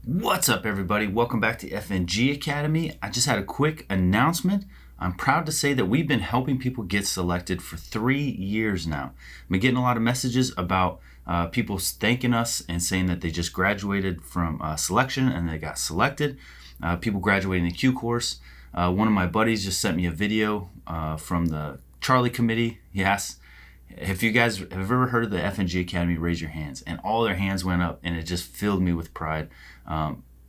What's up, everybody? Welcome back to FNG Academy. I just had a quick announcement. I'm proud to say that we've been helping people get selected for 3 years now. I've been getting a lot of messages about people thanking us and saying that they just graduated from selection and they got selected. People graduating the Q course. One of my buddies just sent me a video from the Charlie committee. He asked, if you guys have ever heard of the FNG Academy, raise your hands. And all their hands went up, and it just filled me with pride.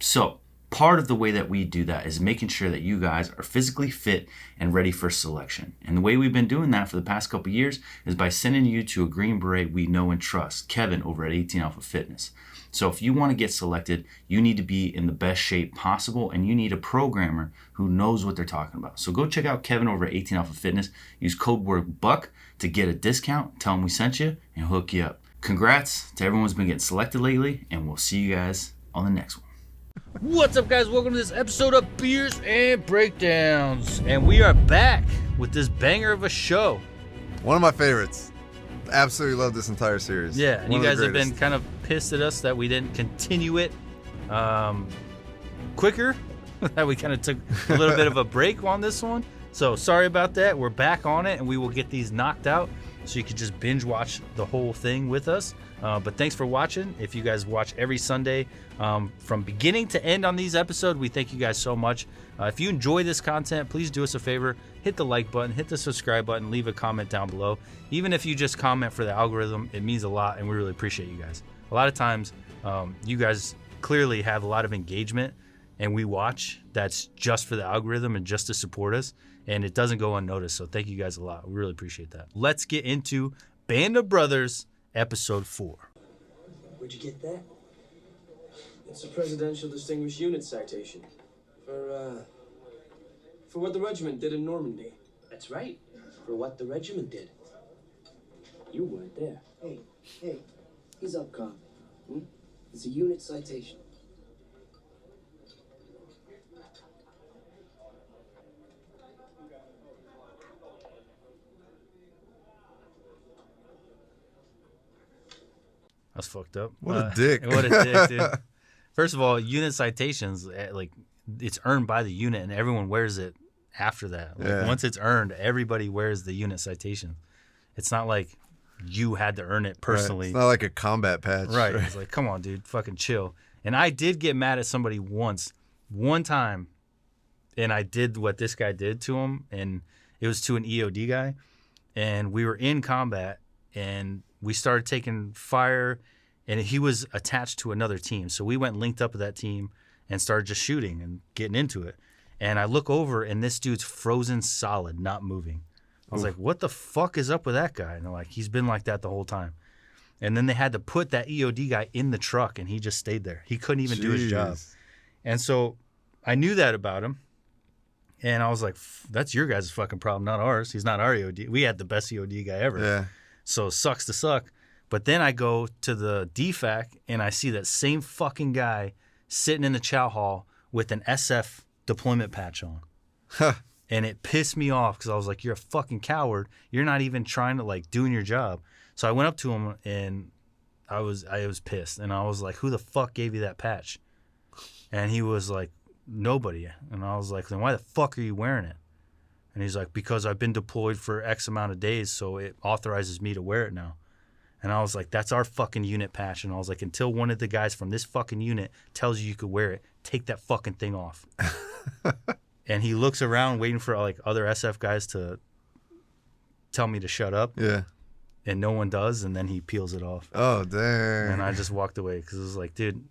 So part of the way that we do that is making sure that you guys are physically fit and ready for selection. And the way we've been doing that for the past couple of years is by sending you to a Green Beret we know and trust, Kevin over at 18 Alpha Fitness. So if you want to get selected, you need to be in the best shape possible, and you need a programmer who knows what they're talking about. So go check out Kevin over at 18 Alpha Fitness. Use code word BUCK to get a discount. Tell him we sent you and hook you up. Congrats to everyone who's been getting selected lately, and we'll see you guys on the next one. What's up, guys? Welcome to this episode of Beers and Breakdowns. And we are back with this banger of a show. One of my favorites. Absolutely love this entire series. Yeah, and you guys have been kind of pissed at us that we didn't continue it quicker, that we kind of took a little bit of a break on this one. So sorry about that. We're back on it, and we will get these knocked out so you can just binge watch the whole thing with us. But thanks for watching. If you guys watch every Sunday from beginning to end on these episodes, we thank you guys so much. If you enjoy this content, please do us a favor. Hit the like button, hit the subscribe button, leave a comment down below. Even if you just comment for the algorithm, it means a lot, and we really appreciate you guys. A lot of times, you guys clearly have a lot of engagement, and we watch. That's just for the algorithm and just to support us, and it doesn't go unnoticed. So thank you guys a lot. We really appreciate that. Let's get into Band of Brothers, Episode 4. Where'd you get that? It's a Presidential Distinguished Unit citation. For what the regiment did in Normandy. That's right. For what the regiment did. You weren't there. Hey, he's up, Cobb. It's a unit citation. That's fucked up. What a dick. What a dick, dude. First of all, unit citations, like, it's earned by the unit, and everyone wears it after that. Like, once it's earned, everybody wears the unit citation. It's not like you had to earn it personally. Right. It's not like a combat patch. Right. It's like, come on, dude, fucking chill. And I did get mad at somebody one time, and I did what this guy did to him, and it was to an EOD guy, and we were in combat, and we started taking fire, and he was attached to another team. So we went linked up with that team and started just shooting and getting into it. And I look over, and this dude's frozen solid, not moving. I was like, what the fuck is up with that guy? And they're like, he's been like that the whole time. And then they had to put that EOD guy in the truck, and he just stayed there. He couldn't even do his job. And so I knew that about him. And I was like, that's your guys' fucking problem, not ours. He's not our EOD. We had the best EOD guy ever. Yeah. So sucks to suck. But then I go to the DFAC, and I see that same fucking guy sitting in the chow hall with an SF deployment patch on. And it pissed me off because I was like, you're a fucking coward. You're not even trying to, like, doing your job. So I went up to him, and I was pissed. And I was like, who the fuck gave you that patch? And he was like, nobody. And I was like, then why the fuck are you wearing it? And he's like, because I've been deployed for X amount of days, so it authorizes me to wear it now. And I was like, that's our fucking unit patch. And I was like, until one of the guys from this fucking unit tells you could wear it, take that fucking thing off. And he looks around waiting for, like, other SF guys to tell me to shut up. Yeah. And no one does, and then he peels it off. Oh, dang. And I just walked away because it was like, dude,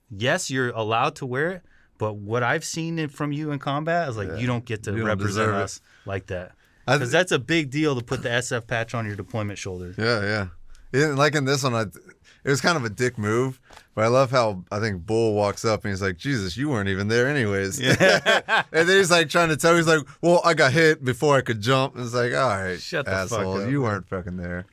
yes, you're allowed to wear it, but what I've seen from you in combat is, like, you don't get to represent us like that. Because that's a big deal to put the SF patch on your deployment shoulder. Yeah. Like in this one, it was kind of a dick move, but I love how I think Bull walks up and he's like, Jesus, you weren't even there anyways. Yeah. And then he's like trying to tell, he's like, well, I got hit before I could jump. And it's like, all right, shut the asshole, fuck up. You weren't fucking there.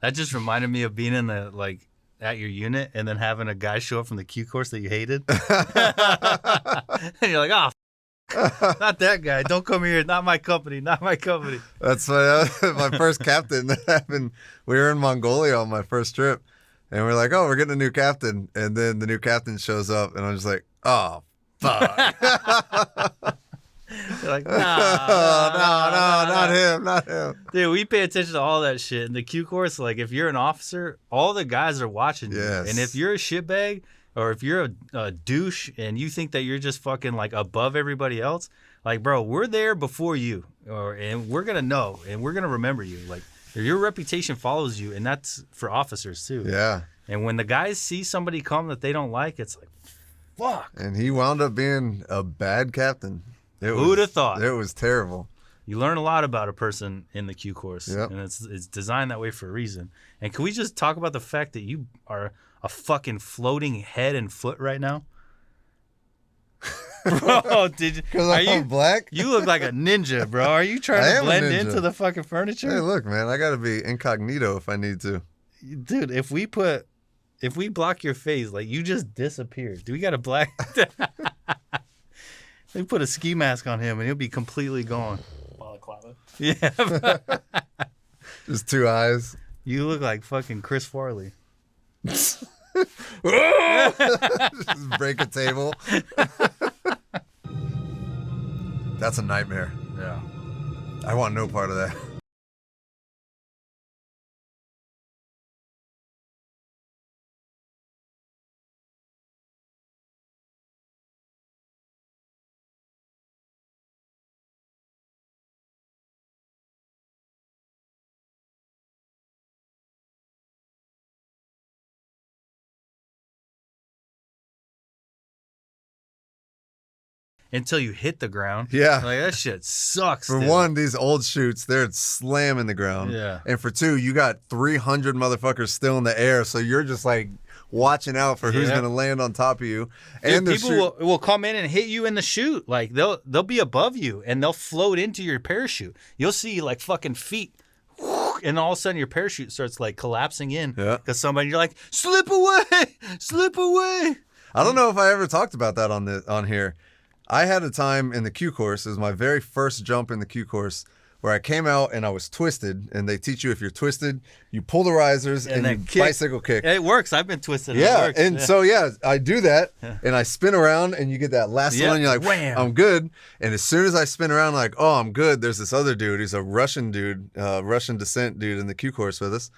That just reminded me of being in the like at your unit and then having a guy show up from the Q course that you hated. And you're like, oh, not that guy. Don't come here. Not my company. Not my company. That's my first captain. That happened. We were in Mongolia on my first trip, and we're like, oh, we're getting a new captain. And then the new captain shows up, and I'm just like, oh, fuck. You're like, No, not him, not him. Dude, we pay attention to all that shit. In the Q course, like if you're an officer, all the guys are watching you. Yes. And if you're a shitbag or if you're a douche and you think that you're just fucking like above everybody else, like, bro, we're there before you. And we're going to know and we're going to remember you. Like your reputation follows you, and that's for officers too. Yeah. And when the guys see somebody come that they don't like, it's like, fuck. And he wound up being a bad captain. Who'd have thought? It was terrible. You learn a lot about a person in the Q course, Yep. and it's designed that way for a reason. And can we just talk about the fact that you are a fucking floating head and foot right now? Bro, did you? Because Are I'm you black? You look like a ninja, bro. Are you I trying to am a blend ninja. into the fucking furniture? Hey, look, man, I got to be incognito if I need to. Dude, if we block your face, like you just disappeared. Do we got a black? They put a ski mask on him and he'll be completely gone. Balaclava. Yeah. Just two eyes. You look like fucking Chris Farley. Just break a table. That's a nightmare. Yeah. I want no part of that. Until you hit the ground. Yeah. Like that shit sucks. For dude. one, these old chutes, they're slamming the ground. Yeah. And for two, you got 300 motherfuckers still in the air, so you're just like watching out for who's Yeah. going to land on top of you. Dude, And the people will come in and hit you in the chute. Like they'll be above you and they'll float into your parachute. You'll see like fucking feet, and all of a sudden your parachute starts like collapsing in. Yeah. Because you're like, slip away, slip away. I don't know if I ever talked about that on here. I had a time in the Q course. It was my very first jump in the Q course where I came out and I was twisted. And they teach you if you're twisted, you pull the risers and then you kick. bicycle kick. It works. I've been twisted. It Yeah, works. and so I do that, and I spin around, and you get that last Yeah, one, and you're like, wham. I'm good. And as soon as I spin around, like, oh, I'm good. There's this other dude. He's a Russian dude, Russian descent dude in the Q course with us,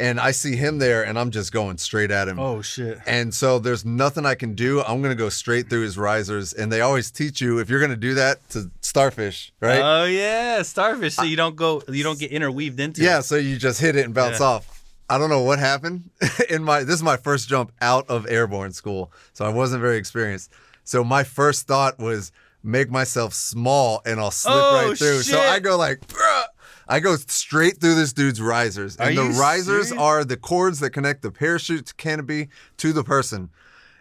and I see him there, and I'm just going straight at him. Oh shit. And so there's nothing I can do. I'm gonna go straight through his risers, and they always teach you if you're gonna do that to starfish, right? Oh yeah, starfish. So you don't get interweaved into. Yeah, it. so you just hit it and bounce Yeah. off. I don't know what happened. This is my first jump out of airborne school, so I wasn't very experienced. So my first thought was make myself small and I'll slip Oh, right through. So shit. I go like, "Bruh." I go straight through this dude's risers. Are And the you risers serious? are the cords that connect the parachute canopy to the person.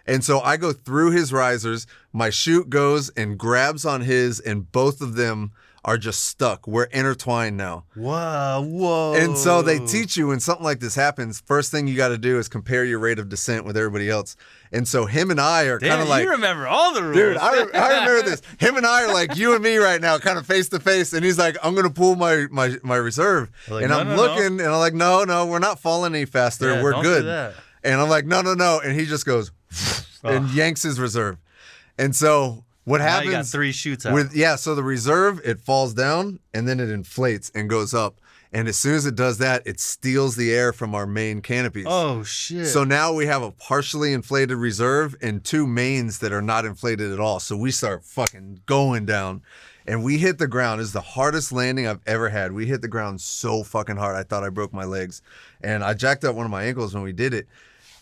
And so I go through his risers, my chute goes and grabs on his, and both of them are just stuck. We're intertwined now. Whoa. And so they teach you when something like this happens, first thing you got to do is compare your rate of descent with everybody else. And so him and I are kind Damn, of like, you remember all the rules. dude, I remember this. Him and I are like you and me right now, kind of face to face. And he's like, I'm going to pull my reserve. Like, and no, I'm no, looking, and I'm like, no, we're not falling any faster. Yeah, We're don't do good. that. And I'm like, no. And he just goes and yanks his reserve. And so what Now happens? you got 3 shoots out. So the reserve, it falls down and then it inflates and goes up. And as soon as it does that, it steals the air from our main canopies. Oh shit. So now we have a partially inflated reserve and 2 mains that are not inflated at all. So we start fucking going down. And we hit the ground. It's the hardest landing I've ever had. We hit the ground so fucking hard. I thought I broke my legs. And I jacked up one of my ankles when we did it.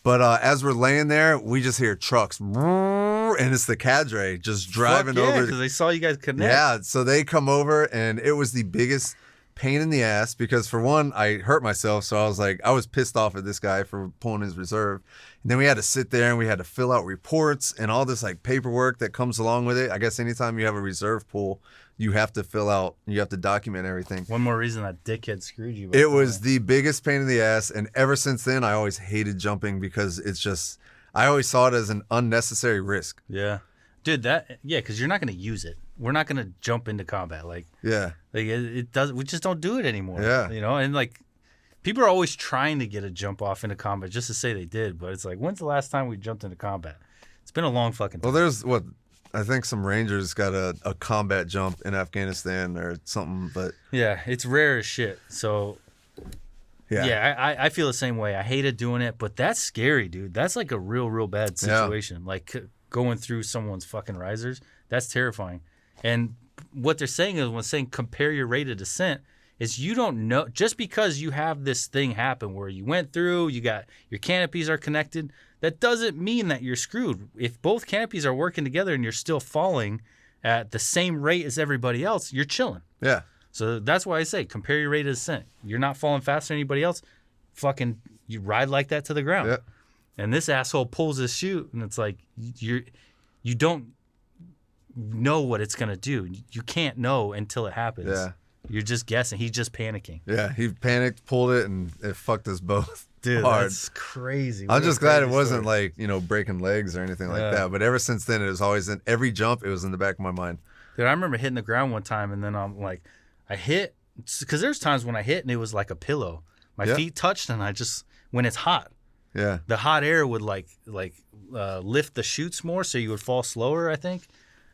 But as we're laying there, we just hear trucks. And it's the cadre just driving over. because they saw you guys connect. Yeah, so they come over, and it was the biggest pain in the ass because for one, I hurt myself. So I was pissed off at this guy for pulling his reserve. And then we had to sit there and we had to fill out reports and all this like paperwork that comes along with it. I guess anytime you have a reserve pull, you have to document everything. One more reason that dickhead screwed you. It was the biggest pain in the ass. And ever since then, I always hated jumping because I always saw it as an unnecessary risk. Yeah. Dude, because you're not going to use it. We're not going to jump into combat. Like it does. We just don't do it anymore. Yeah. And like people are always trying to get a jump off into combat just to say they did. But it's like, when's the last time we jumped into combat? It's been a long fucking time. Well, I think some Rangers got a combat jump in Afghanistan or something, but yeah, it's rare as shit. So yeah, I feel the same way. I hated doing it, but that's scary, dude. That's like a real bad situation. Yeah. Like going through someone's fucking risers, that's terrifying. And what they're saying is when saying compare your rate of descent is you don't know just because you have this thing happen where you went through, you got your canopies are connected. That doesn't mean that you're screwed. If both canopies are working together and you're still falling at the same rate as everybody else, you're chilling. Yeah. So that's why I say compare your rate of descent. You're not falling faster than anybody else. Fucking you ride like that to the ground. Yeah. And this asshole pulls his chute and it's like you don't know what it's gonna do. You can't know until it happens. Yeah. You're just guessing. He's just panicking. Yeah, he panicked, pulled it, and it fucked us both. Dude, hard. That's crazy. I'm just glad it wasn't like, breaking legs or anything like that. But ever since then, it was always in every jump, it was in the back of my mind. Dude, I remember hitting the ground one time and then I'm like, I hit, because there's times when I hit and it was like a pillow. My feet touched and I just, when it's hot, the hot air would lift the chutes more so you would fall slower, I think.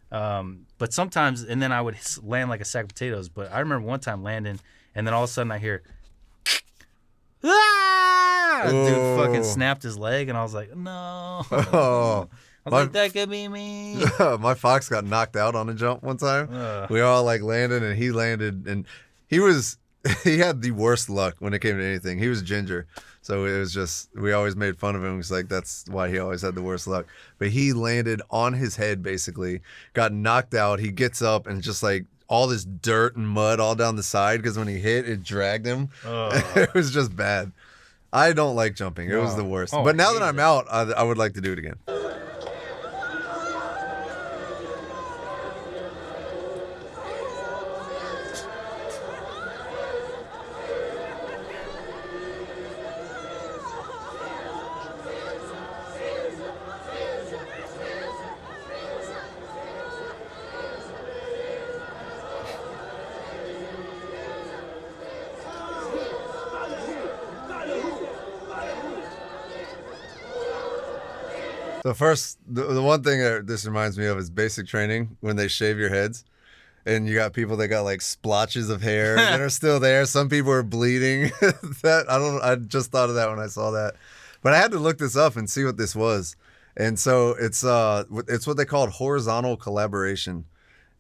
But sometimes, and then I would land like a sack of potatoes. But I remember one time landing and then all of a sudden I hear, dude fucking snapped his leg and I was like, no. Oh. I was like, that could be me. My fox got knocked out on a jump one time. We all landed and he landed and he had the worst luck when it came to anything. He was ginger. So it was just, we always made fun of him. It was like, that's why he always had the worst luck. But he landed on his head, basically, got knocked out. He gets up and just all this dirt and mud all down the side because when he hit, it dragged him. It was just bad. I don't like jumping. It was the worst. But now that I'm out, I would like to do it again. So first, the one thing that this reminds me of is basic training when they shave your heads. And you got people that got splotches of hair that are still there. Some people are bleeding. I just thought of that when I saw that. But I had to look this up and see what this was. And so it's what they called horizontal collaboration.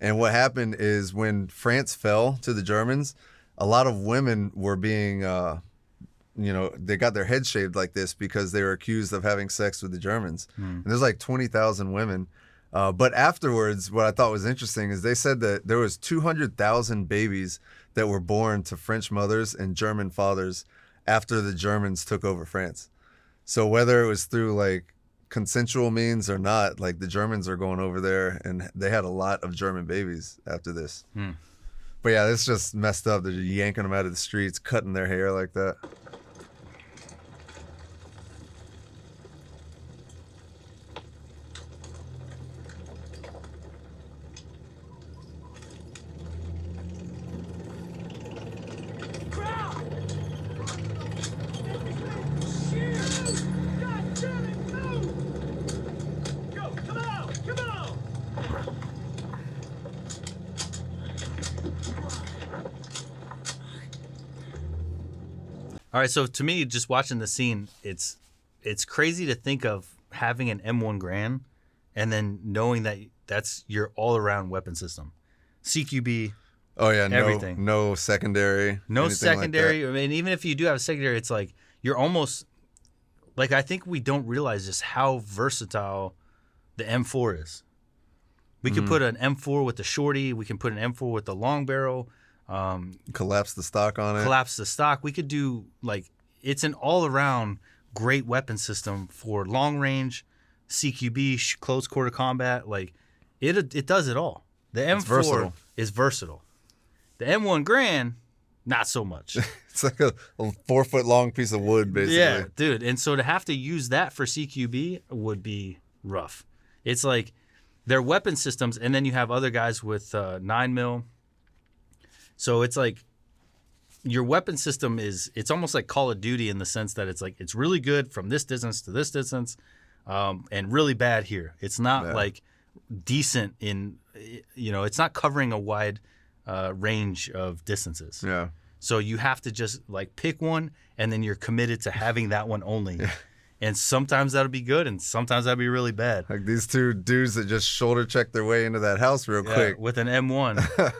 And what happened is when France fell to the Germans, a lot of women were being they got their heads shaved like this because they were accused of having sex with the Germans. And there's 20,000 women. But afterwards, what I thought was interesting is they said that there was 200,000 babies that were born to French mothers and German fathers after the Germans took over France. So whether it was through consensual means or not, the Germans are going over there and they had a lot of German babies after this. But yeah, it's just messed up. They're yanking them out of the streets, cutting their hair like that. All right, so to me, just watching the scene, it's crazy to think of having an M1 Garand and then knowing that that's your all-around weapon system. CQB, everything. No secondary. No secondary. I mean, even if you do have a secondary, it's you're almost, I think we don't realize just how versatile the M4 is. We could put an M4 with the shorty. We can put an M4 with the long barrel. Collapse the stock on it. collapse the stock. We could do like it's an all around great weapon system for long range, CQB, close quarter combat. Like it does it all. The M4 versatile. is versatile. The M1 Grand, not so much. It's like a 4 foot long piece of wood, basically. Yeah, dude. And so to have to use that for CQB would be rough. It's like their weapon systems, and then you have other guys with 9mm. So it's like your weapon system it's almost like Call of Duty in the sense that it's like it's really good from this distance to this distance, and really bad here. It's not like decent in, it's not covering a wide range of distances. Yeah. So you have to just like pick one, and then you're committed to having that one only. Yeah. And sometimes that'll be good, and sometimes that'll be really bad. Like these two dudes that just shoulder checked their way into that house real quick. With an M1.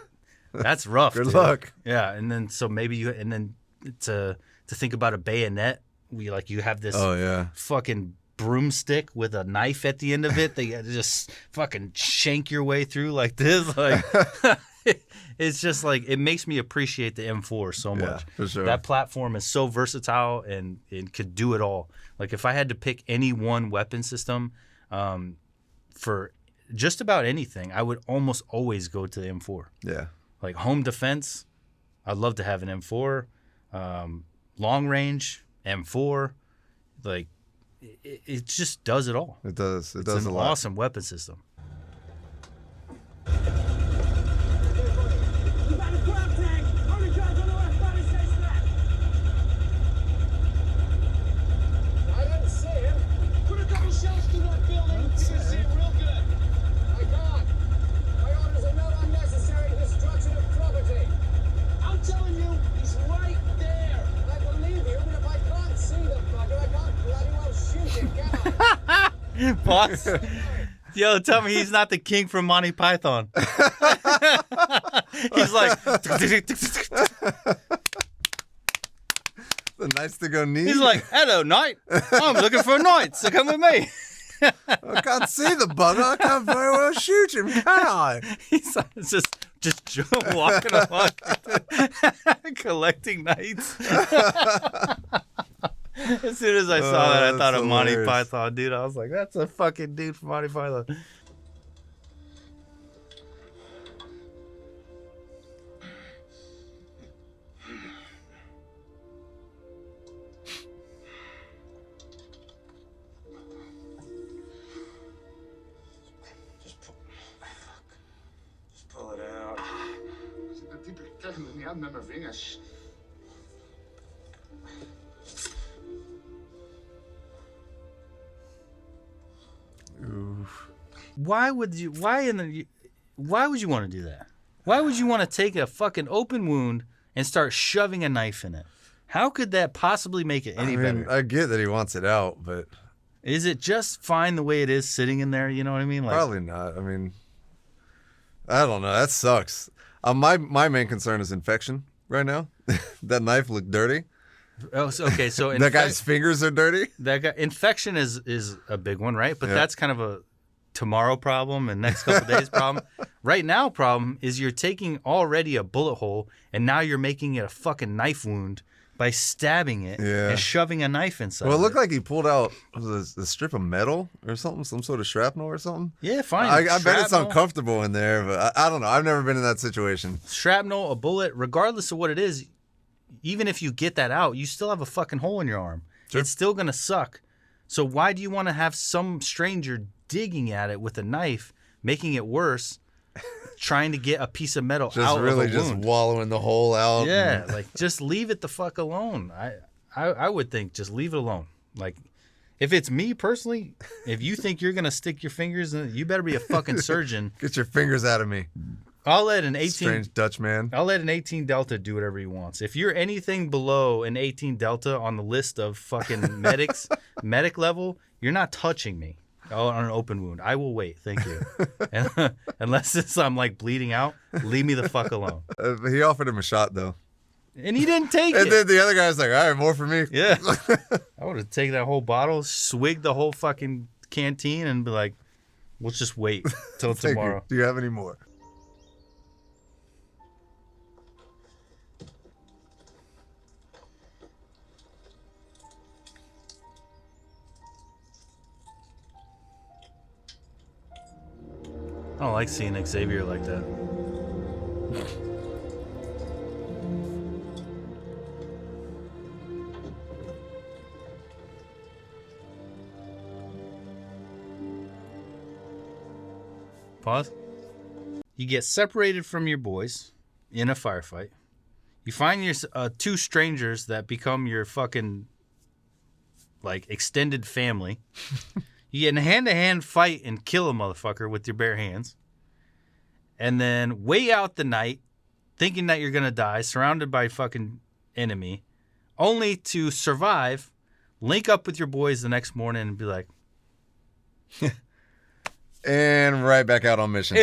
That's rough. Good dude. luck. Yeah, and then so maybe to think about a bayonet, you have this fucking broomstick with a knife at the end of it. They just fucking shank your way through like this. Like it's just like it makes me appreciate the M4 so much. Yeah, for sure. That platform is so versatile and could do it all. Like if I had to pick any one weapon system for just about anything, I would almost always go to the M4. Yeah. Like home defense, I'd love to have an M4. Long range, M4. Like it just does it all. It does. It does a lot. It's an awesome weapon system. Boss, yo, tell me he's not the king from Monty Python. He's like, the knights to go neat. He's like, hello, knight. I'm looking for a knight, so come with me. I can't see the bugger. I can't very well shoot him, can I? He's just walking along, collecting knights. As soon as I saw that, I thought of Monty Python, dude. I was like, that's a fucking dude from Monty Python. Just pull it out. Why would you want to do that? Why would you want to take a fucking open wound and start shoving a knife in it? How could that possibly make it any better? I get that he wants it out, but is it just fine the way it is sitting in there? You know what I mean? Like, probably not. I mean, I don't know. That sucks. My main concern is infection right now. That knife looked dirty. Oh, okay. So that guy's fingers are dirty. Infection is a big one, right? But that's kind of a tomorrow problem and next couple days problem. Right now problem is you're taking already a bullet hole and now you're making it a fucking knife wound by stabbing it and shoving a knife inside. Well, it looked like he pulled out a strip of metal or something, some sort of shrapnel or something. Yeah, fine. I bet it's uncomfortable in there, but I don't know. I've never been in that situation. Shrapnel, a bullet, regardless of what it is, even if you get that out, you still have a fucking hole in your arm. Sure. It's still going to suck. So why do you want to have some stranger digging at it with a knife, making it worse, trying to get a piece of metal out of a wound? Just wallowing the hole out. Yeah, like just leave it the fuck alone. I would think just leave it alone. Like if it's me personally, if you think you're going to stick your fingers in it, you better be a fucking surgeon. Get your fingers out of me. I'll let an 18 strange Dutch man. I'll let an 18 Delta do whatever he wants. If you're anything below an 18 Delta on the list of fucking medic level, you're not touching me on an open wound. I will wait. Thank you. And, unless I'm like bleeding out, leave me the fuck alone. He offered him a shot though, and he didn't take it. And then the other guy's like, "All right, more for me." Yeah, I would have taken that whole bottle, swigged the whole fucking canteen, and be like, "We'll just wait till tomorrow." Do you have any more? I don't like seeing Xavier like that. Pause. You get separated from your boys in a firefight. You find your two strangers that become your fucking like extended family. You get in a hand-to-hand fight and kill a motherfucker with your bare hands. And then wait out the night, thinking that you're gonna die, surrounded by fucking enemy, only to survive, link up with your boys the next morning and be like, And right back out on mission.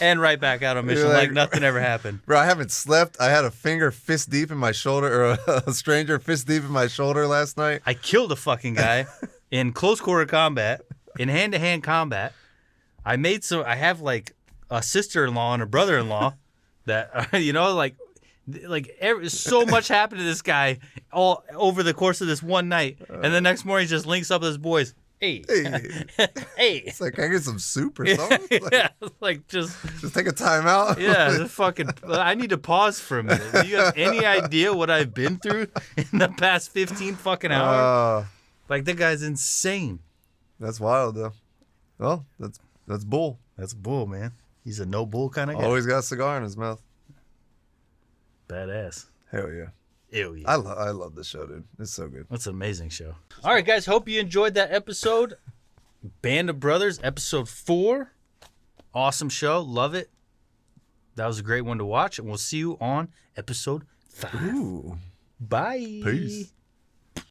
and right back out on mission like nothing ever happened. Bro, I haven't slept. I had a finger fist deep in my shoulder, or a stranger fist deep in my shoulder last night. I killed a fucking guy in close quarter combat, in hand-to-hand combat. I have like a sister-in-law and a brother-in-law that, you know, like so much happened to this guy all over the course of this one night. And the next morning he just links up with his boys. Hey. Hey. It's like, can I get some soup or something? Like, Yeah, like just take a time out. yeah, the fucking. I need to pause for a minute. Do you have any idea what I've been through in the past 15 fucking hours? Like, that guy's insane. That's wild, though. Well, that's bull. That's bull, man. He's a no bull kind of guy. Always got a cigar in his mouth. Badass. Hell yeah. Ew, yeah. I love this show, dude. It's so good. That's an amazing show. All right, guys. Hope you enjoyed that episode. Band of Brothers, episode 4. Awesome show. Love it. That was a great one to watch. And we'll see you on episode 5. Ooh. Bye. Peace.